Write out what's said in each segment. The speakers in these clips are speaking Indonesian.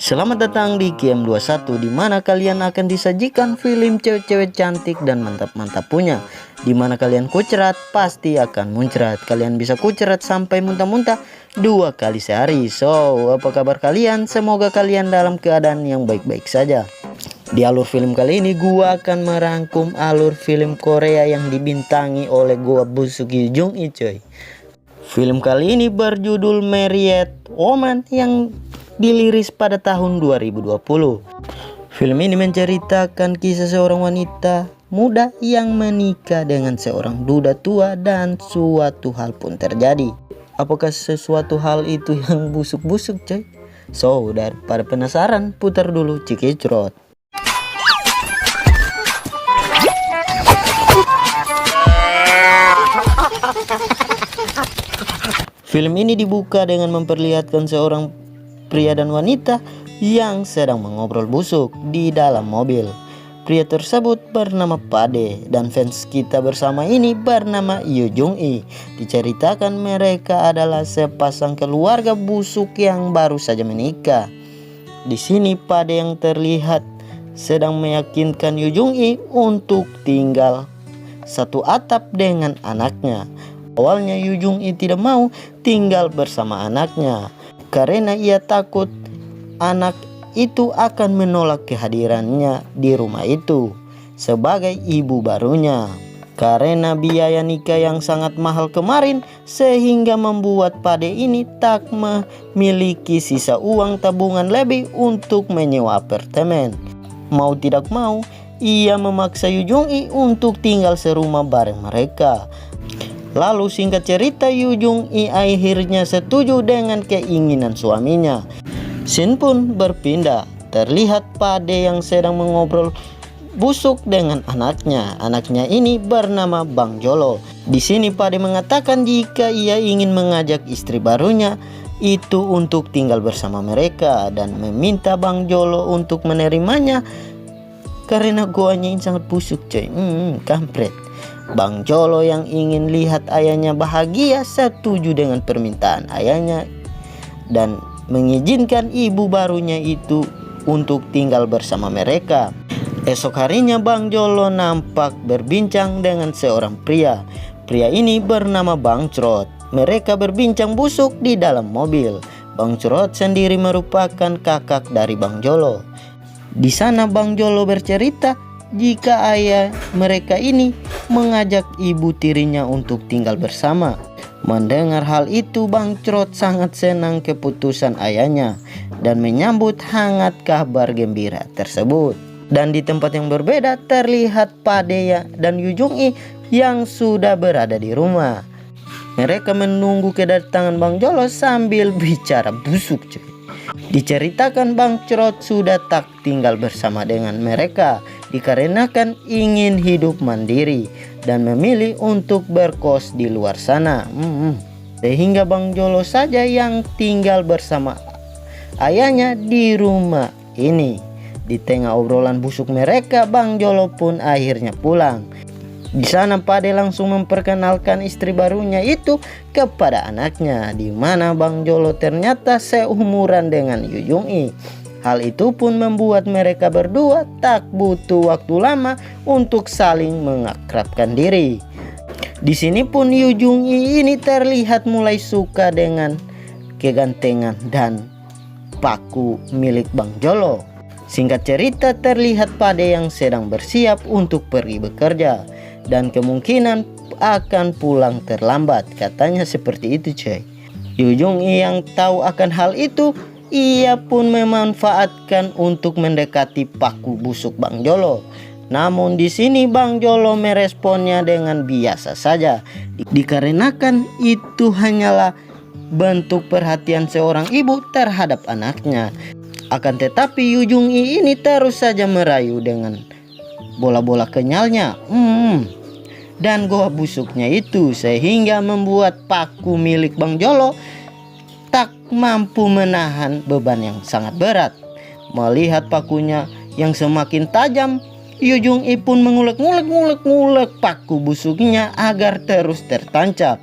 Selamat datang di KM21, di mana kalian akan disajikan film cewek-cewek cantik dan mantap-mantap punya. Di mana kalian kucerat pasti akan muncrat. Kalian bisa kucerat sampai muntah-muntah 2 kali sehari. So, apa kabar kalian? Semoga kalian dalam keadaan yang baik-baik saja. Di alur film kali ini gua akan merangkum alur film Korea yang dibintangi oleh gua busuk Yoo Jung-i, coy. Film kali ini berjudul Married Woman yang dirilis pada tahun 2020. Film ini menceritakan kisah seorang wanita muda yang menikah dengan seorang duda tua dan suatu hal pun terjadi. Apakah sesuatu hal itu yang busuk-busuk, coy? So, daripada penasaran, putar dulu Cikicrot. Film ini dibuka dengan memperlihatkan seorang pria dan wanita yang sedang mengobrol busuk di dalam mobil. Pria tersebut bernama Pade dan fans kita bersama ini bernama Yoo Jung-i. Diceritakan mereka adalah sepasang keluarga busuk yang baru saja menikah. Di sini Pade yang terlihat sedang meyakinkan Yoo Jung-i untuk tinggal satu atap dengan anaknya. Awalnya Yoo Jung-i tidak mau tinggal bersama anaknya karena ia takut anak itu akan menolak kehadirannya di rumah itu sebagai ibu barunya. Karena biaya nikah yang sangat mahal kemarin, sehingga membuat Pade ini tak memiliki sisa uang tabungan lebih untuk menyewa apartemen. Mau tidak mau, ia memaksa Yoo Jung-i untuk tinggal serumah bareng mereka. Lalu singkat cerita, Yoo Jung-i akhirnya setuju dengan keinginan suaminya. Scene pun berpindah. Terlihat Pade yang sedang mengobrol busuk dengan anaknya. Anaknya ini bernama Bang Jolo. Di sini Pade mengatakan jika ia ingin mengajak istri barunya itu untuk tinggal bersama mereka dan meminta Bang Jolo untuk menerimanya karena goanya yang sangat busuk, coy. Kampret. Bang Jolo yang ingin lihat ayahnya bahagia setuju dengan permintaan ayahnya dan mengizinkan ibu barunya itu untuk tinggal bersama mereka. Esok harinya Bang Jolo nampak berbincang dengan seorang pria. Pria ini bernama Bang Crot. Mereka berbincang busuk di dalam mobil. Bang Crot sendiri merupakan kakak dari Bang Jolo. Di sana Bang Jolo bercerita jika ayah mereka ini mengajak ibu tirinya untuk tinggal bersama. Mendengar hal itu, Bang Crot sangat senang keputusan ayahnya dan menyambut hangat kabar gembira tersebut. Dan di tempat yang berbeda terlihat Pade dan Yoo Jung-i yang sudah berada di rumah. Mereka menunggu kedatangan Bang Jolo sambil bicara busuk, cuy. Diceritakan Bang Crot sudah tak tinggal bersama dengan mereka dikarenakan ingin hidup mandiri dan memilih untuk berkos di luar sana. Sehingga Bang Jolo saja yang tinggal bersama ayahnya di rumah ini. Di tengah obrolan busuk mereka, Bang Jolo pun akhirnya pulang. Di sana Pade langsung memperkenalkan istri barunya itu kepada anaknya, di mana Bang Jolo ternyata seumuran dengan Yoo Jung-i. Hal itu pun membuat mereka berdua tak butuh waktu lama untuk saling mengakrabkan diri. Di sini pun Yoo Jung-i ini terlihat mulai suka dengan kegantengan dan paku milik Bang Jolo. Singkat cerita terlihat Pade yang sedang bersiap untuk pergi bekerja dan kemungkinan akan pulang terlambat, katanya seperti itu, coy. Yoo Jung-i yang tahu akan hal itu, ia pun memanfaatkan untuk mendekati paku busuk Bang Jolo. Namun di sini Bang Jolo meresponnya dengan biasa saja, dikarenakan itu hanyalah bentuk perhatian seorang ibu terhadap anaknya. Akan tetapi Yoo Jung-i ini terus saja merayu dengan bola-bola kenyalnya dan goa busuknya itu, sehingga membuat paku milik Bang Jolo tak mampu menahan beban yang sangat berat. Melihat pakunya yang semakin tajam, Yoo Jung-i pun mengulek-ngulek paku busuknya agar terus tertancap.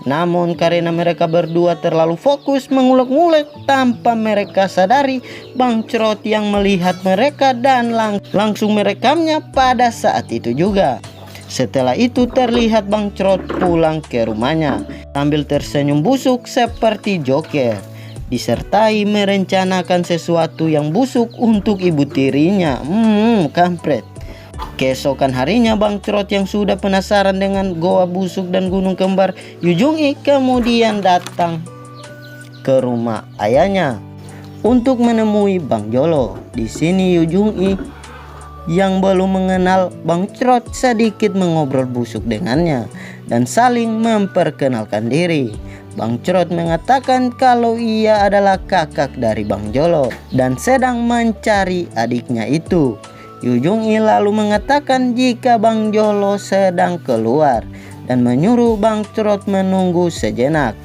Namun karena mereka berdua terlalu fokus mengulek-ngulek, tanpa mereka sadari Bang Crot yang melihat mereka dan langsung merekamnya pada saat itu juga. Setelah itu terlihat Bang Crot pulang ke rumahnya sambil tersenyum busuk seperti Joker, disertai merencanakan sesuatu yang busuk untuk ibu tirinya. Kampret. Keesokan harinya Bang Crot yang sudah penasaran dengan goa busuk dan gunung kembar Yu Jung-i kemudian datang ke rumah ayahnya untuk menemui Bang Jolo. Di sini Yu Jung-i yang belum mengenal Bang Crot sedikit mengobrol busuk dengannya dan saling memperkenalkan diri. Bang Crot mengatakan kalau ia adalah kakak dari Bang Jolo dan sedang mencari adiknya itu. Yu Jung-i lalu mengatakan jika Bang Jolo sedang keluar dan menyuruh Bang Crot menunggu sejenak.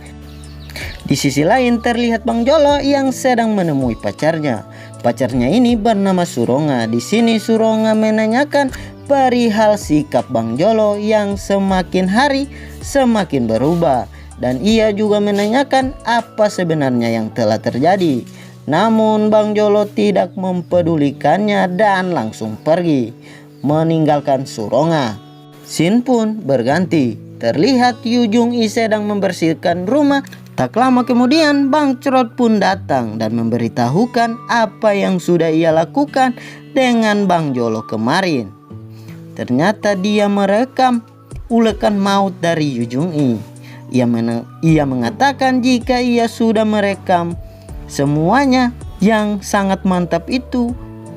Di sisi lain terlihat Bang Jolo yang sedang menemui pacarnya. Pacarnya ini bernama Suronga. Di sini Suronga menanyakan perihal sikap Bang Jolo yang semakin hari semakin berubah, dan ia juga menanyakan apa sebenarnya yang telah terjadi. Namun Bang Jolo tidak mempedulikannya dan langsung pergi meninggalkan Suronga. Scene pun berganti. Terlihat Yu Jung-i sedang membersihkan rumah. Tak lama kemudian Bang Crot pun datang dan memberitahukan apa yang sudah ia lakukan dengan Bang Jolo kemarin. Ternyata dia merekam ulekan maut dari Yu Jung-i. Ia mengatakan jika ia sudah merekam semuanya yang sangat mantap itu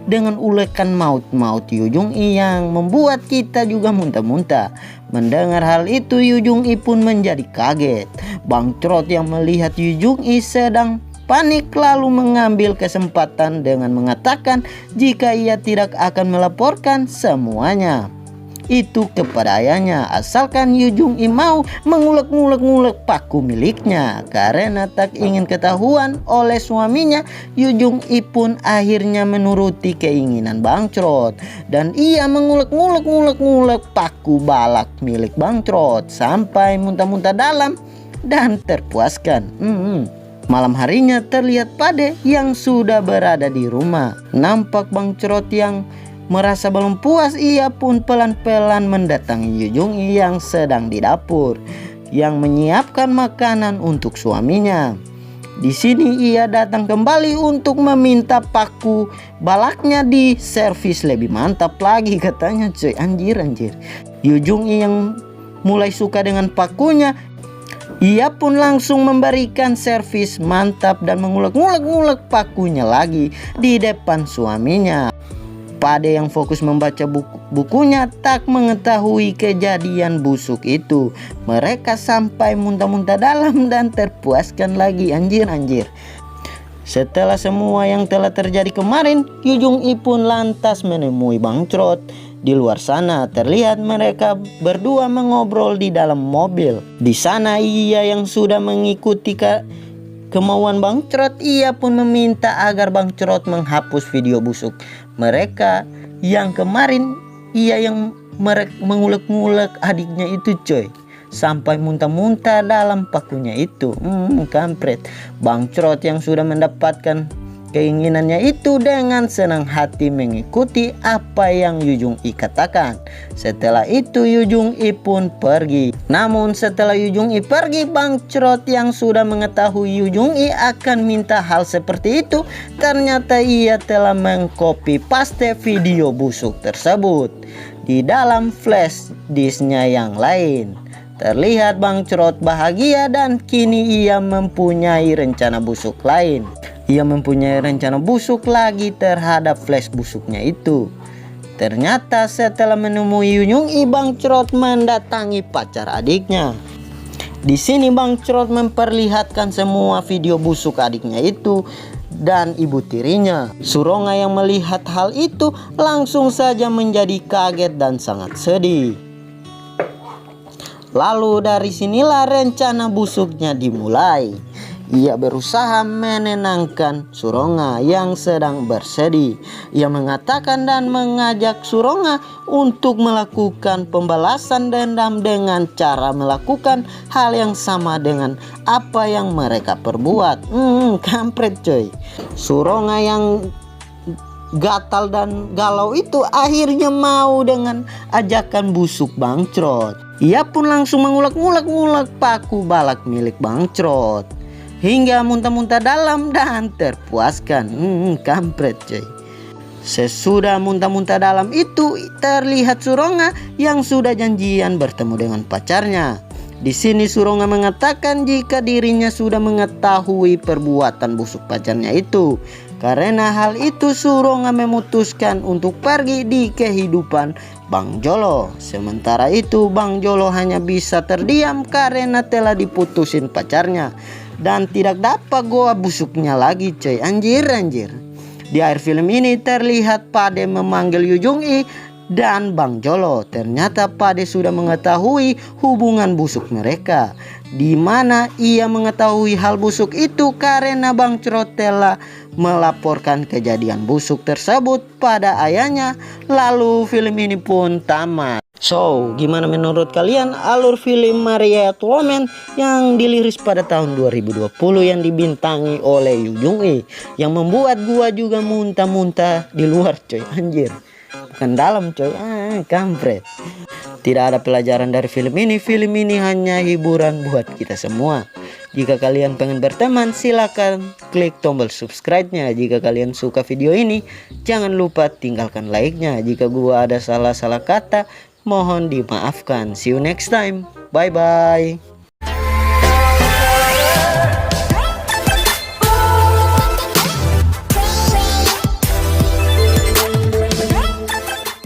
dengan ulekan maut Yu Jung-i yang membuat kita juga muntah-muntah. Mendengar hal itu Yu Jung-i pun menjadi kaget. Bang Crot yang melihat Yu Jung-i sedang panik lalu mengambil kesempatan dengan mengatakan jika ia tidak akan melaporkan semuanya itu kepada ayahnya asalkan Yu Jung-i mau mengulek-ngulek paku miliknya. Karena tak ingin ketahuan oleh suaminya, Yu Jung-i pun akhirnya menuruti keinginan Bang Crot dan ia mengulek-ngulek paku balak milik Bang Crot sampai muntah-muntah dalam dan terpuaskan. Malam harinya terlihat Pade yang sudah berada di rumah. Nampak Bang Crot yang merasa belum puas, ia pun pelan-pelan mendatangi Yu Jung-i yang sedang di dapur yang menyiapkan makanan untuk suaminya. Di sini ia datang kembali untuk meminta paku balaknya di servis lebih mantap lagi katanya. Cuy, anjir. Yu Jung-i yang mulai suka dengan pakunya, ia pun langsung memberikan servis mantap dan mengulek-ngulek pakunya lagi di depan suaminya. Pade yang fokus membaca bukunya tak mengetahui kejadian busuk itu. Mereka sampai muntah-muntah dalam dan terpuaskan lagi. Anjir. Setelah semua yang telah terjadi kemarin, Yu Jung-i pun lantas menemui Bang Crot. Di luar sana terlihat mereka berdua mengobrol di dalam mobil. Di sana ia yang sudah mengikuti kemauan Bang Crot, ia pun meminta agar Bang Crot menghapus video busuk mereka yang kemarin ia yang mengulek-ngulek adiknya itu coy, sampai muntah-muntah dalam pakunya itu. Kampret. Bang Crot yang sudah mendapatkan keinginannya itu dengan senang hati mengikuti apa yang Yu Jung-i katakan. Setelah itu Yu Jung-i pun pergi. Namun setelah Yu Jung-i pergi, Bang Crot yang sudah mengetahui Yu Jung-i akan minta hal seperti itu, ternyata ia telah mengcopy paste video busuk tersebut di dalam flash disknya yang lain. Terlihat Bang Crot bahagia dan kini ia mempunyai rencana busuk lain. Ia mempunyai rencana busuk lagi terhadap flash busuknya itu. Ternyata setelah menemui Yu Jung-i, Bang Crot mendatangi pacar adiknya. Di sini Bang Crot memperlihatkan semua video busuk adiknya itu dan ibu tirinya. Suronga yang melihat hal itu langsung saja menjadi kaget dan sangat sedih. Lalu dari sinilah rencana busuknya dimulai. Ia berusaha menenangkan Suronga yang sedang bersedih. Ia mengatakan dan mengajak Suronga untuk melakukan pembalasan dendam dengan cara melakukan hal yang sama dengan apa yang mereka perbuat. Kampret coy. Suronga yang gatal dan galau itu akhirnya mau dengan ajakan busuk Bangcrot. Ia pun langsung mengulek-ngulek paku balak milik Bangcrot hingga muntah-muntah dalam dan terpuaskan. Kampret coy. Sesudah muntah-muntah dalam itu terlihat Suronga yang sudah janjian bertemu dengan pacarnya. Di sini Suronga mengatakan jika dirinya sudah mengetahui perbuatan busuk pacarnya itu. Karena hal itu Suronga memutuskan untuk pergi di kehidupan Bang Jolo. Sementara itu Bang Jolo hanya bisa terdiam karena telah diputusin pacarnya dan tidak dapat goa busuknya lagi coy. Anjir. Di akhir film ini terlihat Pade memanggil Yu Jung-i dan Bang Jolo. Ternyata Pade sudah mengetahui hubungan busuk mereka, di mana ia mengetahui hal busuk itu karena Bangcrot telah melaporkan kejadian busuk tersebut pada ayahnya. Lalu film ini pun tamat. So, gimana menurut kalian alur film Married Woman yang diliris pada tahun 2020 yang dibintangi oleh Yu Jung-i, yang membuat gua juga muntah-muntah di luar coy. Anjir, bukan dalam coy. Kampret. Tidak ada pelajaran dari film ini. Film ini hanya hiburan buat kita semua. Jika kalian pengen berteman, silakan klik tombol subscribe-nya. Jika kalian suka video ini, jangan lupa tinggalkan like-nya. Jika gua ada salah-salah kata, mohon dimaafkan. See you next time. Bye bye.